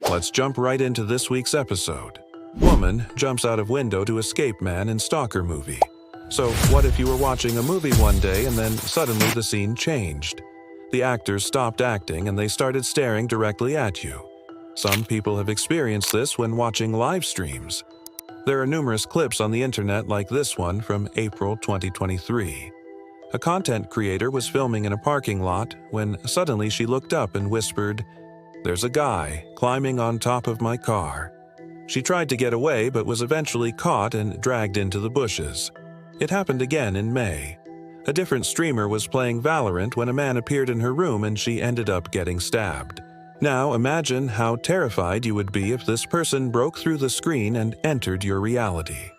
Let's jump right into this week's episode. Woman jumps out of window to escape man in stalker movie. So what if you were watching a movie one day and then suddenly the scene changed? The actors stopped acting and they started staring directly at you. Some people have experienced this when watching live streams. There are numerous clips on the internet like this one from April 2023. A content creator was filming in a parking lot when suddenly she looked up and whispered, "There's a guy climbing on top of my car." She tried to get away but was eventually caught and dragged into the bushes. It happened again in May. A different streamer was playing Valorant when a man appeared in her room and she ended up getting stabbed. Now imagine how terrified you would be if this person broke through the screen and entered your reality.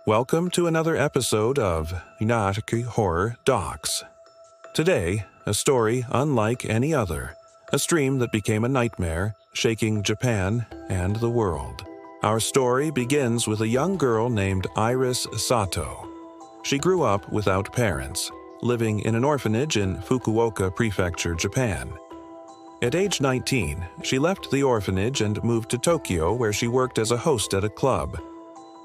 Welcome to another episode of Inarki Horror Docs. Today, a story unlike any other, a stream that became a nightmare, shaking Japan and the world. Our story begins with a young girl named Iris Sato. She grew up without parents, living in an orphanage in Fukuoka Prefecture, Japan. At age 19, she left the orphanage and moved to Tokyo, where she worked as a host at a club.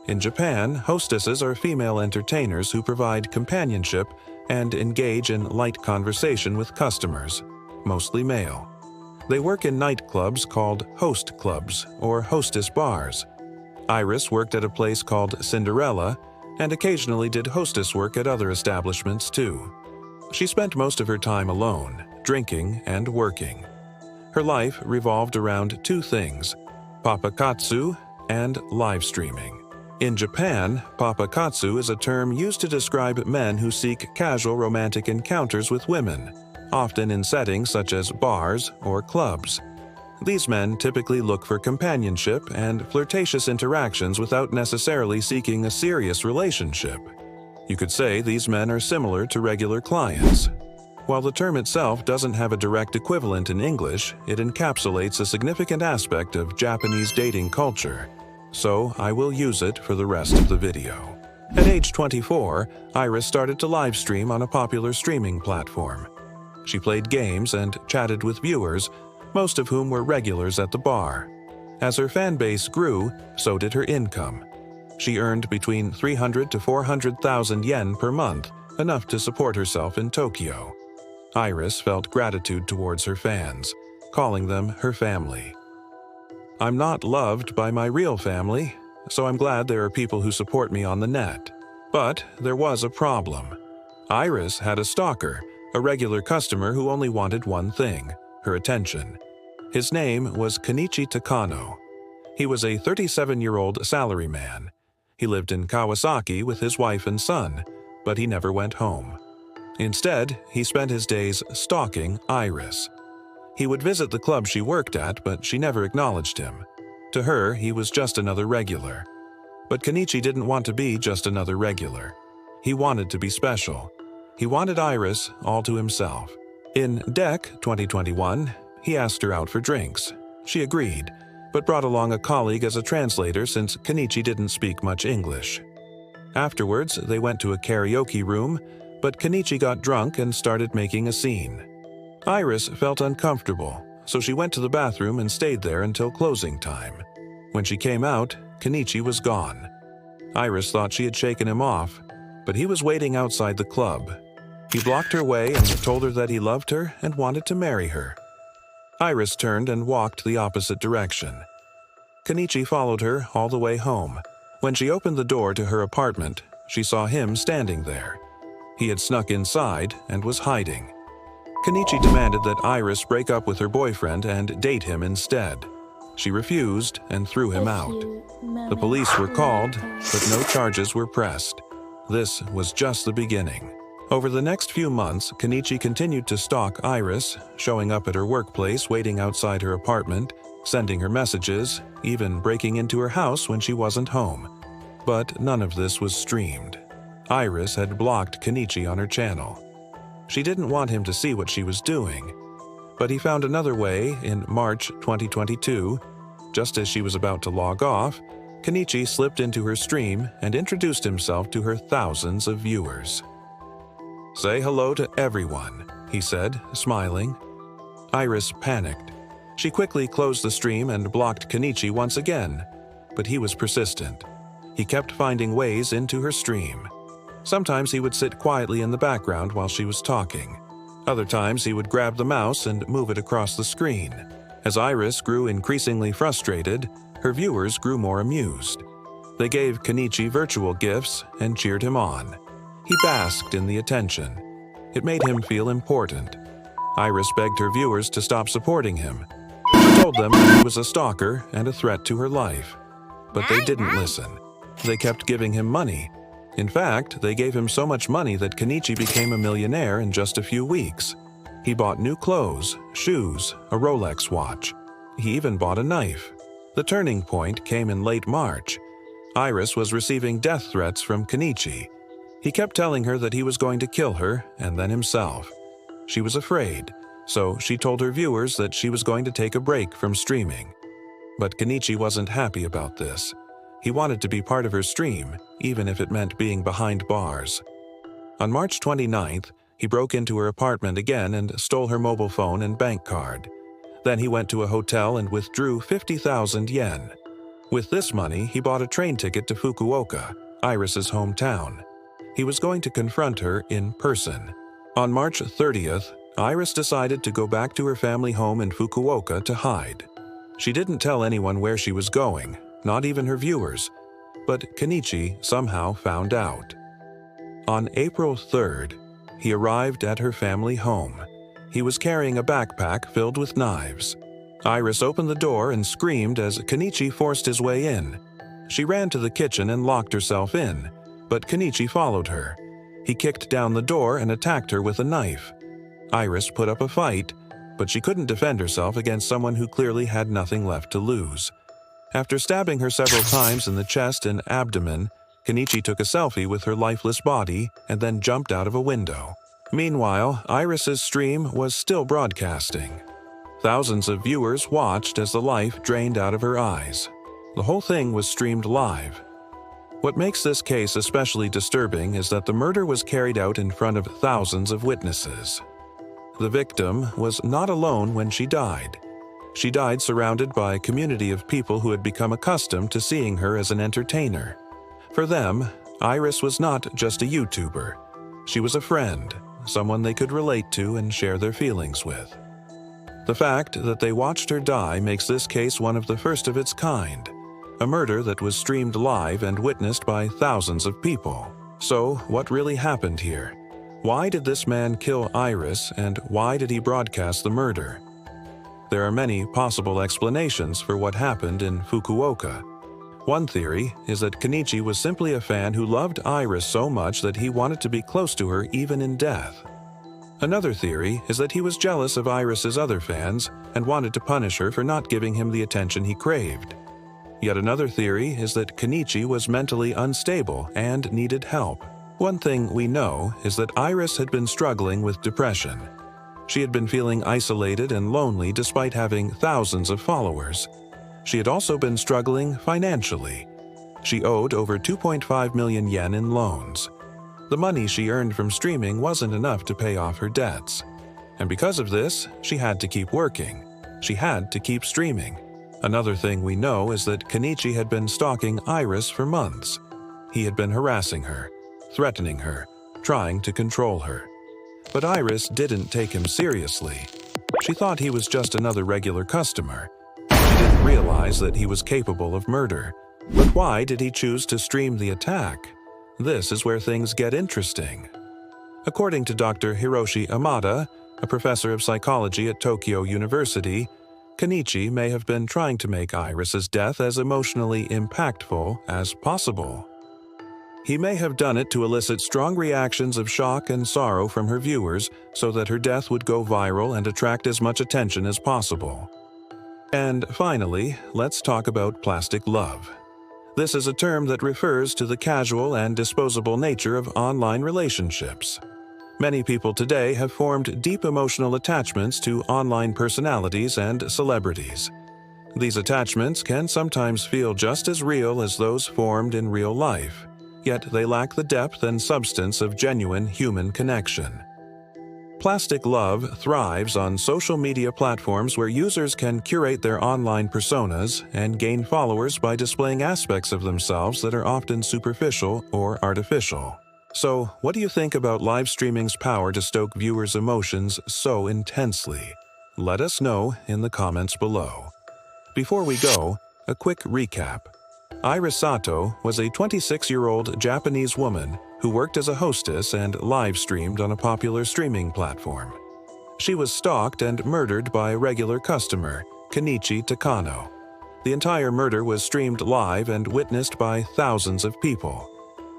In Japan, hostesses are female entertainers who provide companionship and engage in light conversation with customers, mostly male. They work in nightclubs called host clubs or hostess bars. Iris worked at a place called Cinderella and occasionally did hostess work at other establishments too. She spent most of her time alone, drinking and working. Her life revolved around two things: papakatsu and live streaming. In Japan, papakatsu is a term used to describe men who seek casual romantic encounters with women, often in settings such as bars or clubs. These men typically look for companionship and flirtatious interactions without necessarily seeking a serious relationship. You could say these men are similar to regular clients. While the term itself doesn't have a direct equivalent in English, it encapsulates a significant aspect of Japanese dating culture. So I will use it for the rest of the video. At age 24, Iris started to live stream on a popular streaming platform. She played games and chatted with viewers, most of whom were regulars at the bar. As her fan base grew, so did her income. She earned between 300 to 400,000 yen per month, enough to support herself in Tokyo. Iris felt gratitude towards her fans, calling them her family. "I'm not loved by my real family, so I'm glad there are people who support me on the net." But there was a problem. Iris had a stalker, a regular customer who only wanted one thing: her attention. His name was Kenichi Takano. He was a 37-year-old salaryman. He lived in Kawasaki with his wife and son, but he never went home. Instead, he spent his days stalking Iris. He would visit the club she worked at, but she never acknowledged him. To her, he was just another regular. But Kenichi didn't want to be just another regular. He wanted to be special. He wanted Iris all to himself. In DEC 2021, he asked her out for drinks. She agreed, but brought along a colleague as a translator since Kenichi didn't speak much English. Afterwards, they went to a karaoke room, but Kenichi got drunk and started making a scene. Iris felt uncomfortable, so she went to the bathroom and stayed there until closing time. When she came out, Kenichi was gone. Iris thought she had shaken him off, but he was waiting outside the club. He blocked her way and told her that he loved her and wanted to marry her. Iris turned and walked the opposite direction. Kenichi followed her all the way home. When she opened the door to her apartment, she saw him standing there. He had snuck inside and was hiding. Kenichi demanded that Iris break up with her boyfriend and date him instead. She refused and threw him out. The police were called, but no charges were pressed. This was just the beginning. Over the next few months, Kenichi continued to stalk Iris, showing up at her workplace, waiting outside her apartment, sending her messages, even breaking into her house when she wasn't home. But none of this was streamed. Iris had blocked Kenichi on her channel. She didn't want him to see what she was doing. But he found another way in March 2022. Just as she was about to log off, Kenichi slipped into her stream and introduced himself to her thousands of viewers. "Say hello to everyone," he said, smiling. Iris panicked. She quickly closed the stream and blocked Kenichi once again, but he was persistent. He kept finding ways into her stream. Sometimes he would sit quietly in the background while she was talking. Other times he would grab the mouse and move it across the screen. As Iris grew increasingly frustrated, her viewers grew more amused. They gave Kenichi virtual gifts and cheered him on. He basked in the attention. It made him feel important. Iris begged her viewers to stop supporting him. She told them that he was a stalker and a threat to her life. But they didn't listen. They kept giving him money. In fact, they gave him so much money that Kenichi became a millionaire in just a few weeks. He bought new clothes, shoes, a Rolex watch. He even bought a knife. The turning point came in late March. Iris was receiving death threats from Kenichi. He kept telling her that he was going to kill her and then himself. She was afraid, so she told her viewers that she was going to take a break from streaming. But Kenichi wasn't happy about this. He wanted to be part of her stream, even if it meant being behind bars. On March 29th, he broke into her apartment again and stole her mobile phone and bank card. Then he went to a hotel and withdrew 50,000 yen. With this money, he bought a train ticket to Fukuoka, Iris's hometown. He was going to confront her in person. On March 30th, Iris decided to go back to her family home in Fukuoka to hide. She didn't tell anyone where she was going, not even her viewers, but Kenichi somehow found out. On April 3rd, he arrived at her family home. He was carrying a backpack filled with knives. Iris opened the door and screamed as Kenichi forced his way in. She ran to the kitchen and locked herself in, but Kenichi followed her. He kicked down the door and attacked her with a knife. Iris put up a fight, but she couldn't defend herself against someone who clearly had nothing left to lose. After stabbing her several times in the chest and abdomen, Kenichi took a selfie with her lifeless body and then jumped out of a window. Meanwhile, Iris's stream was still broadcasting. Thousands of viewers watched as the life drained out of her eyes. The whole thing was streamed live. What makes this case especially disturbing is that the murder was carried out in front of thousands of witnesses. The victim was not alone when she died. She died surrounded by a community of people who had become accustomed to seeing her as an entertainer. For them, Iris was not just a YouTuber. She was a friend, someone they could relate to and share their feelings with. The fact that they watched her die makes this case one of the first of its kind, a murder that was streamed live and witnessed by thousands of people. So, what really happened here? Why did this man kill Iris, and why did he broadcast the murder? There are many possible explanations for what happened in Fukuoka. One theory is that Kenichi was simply a fan who loved Iris so much that he wanted to be close to her even in death. Another theory is that he was jealous of Iris's other fans and wanted to punish her for not giving him the attention he craved. Yet another theory is that Kenichi was mentally unstable and needed help. One thing we know is that Iris had been struggling with depression. She had been feeling isolated and lonely despite having thousands of followers. She had also been struggling financially. She owed over 2.5 million yen in loans. The money she earned from streaming wasn't enough to pay off her debts. And because of this, she had to keep working. She had to keep streaming. Another thing we know is that Kenichi had been stalking Iris for months. He had been harassing her, threatening her, trying to control her. But Iris didn't take him seriously. She thought he was just another regular customer. She didn't realize that he was capable of murder. But why did he choose to stream the attack? This is where things get interesting. According to Dr. Hiroshi Amada, a professor of psychology at Tokyo University, Kenichi may have been trying to make Iris's death as emotionally impactful as possible. He may have done it to elicit strong reactions of shock and sorrow from her viewers so that her death would go viral and attract as much attention as possible. And finally, let's talk about plastic love. This is a term that refers to the casual and disposable nature of online relationships. Many people today have formed deep emotional attachments to online personalities and celebrities. These attachments can sometimes feel just as real as those formed in real life, yet they lack the depth and substance of genuine human connection. Plastic love thrives on social media platforms where users can curate their online personas and gain followers by displaying aspects of themselves that are often superficial or artificial. So, what do you think about live streaming's power to stoke viewers' emotions so intensely? Let us know in the comments below. Before we go, a quick recap. Iris Sato was a 26-year-old Japanese woman who worked as a hostess and live-streamed on a popular streaming platform. She was stalked and murdered by a regular customer, Kenichi Takano. The entire murder was streamed live and witnessed by thousands of people.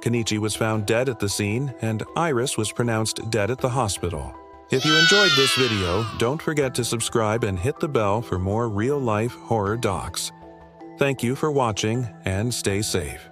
Kenichi was found dead at the scene, and Iris was pronounced dead at the hospital. If you enjoyed this video, don't forget to subscribe and hit the bell for more real-life horror docs. Thank you for watching, and stay safe.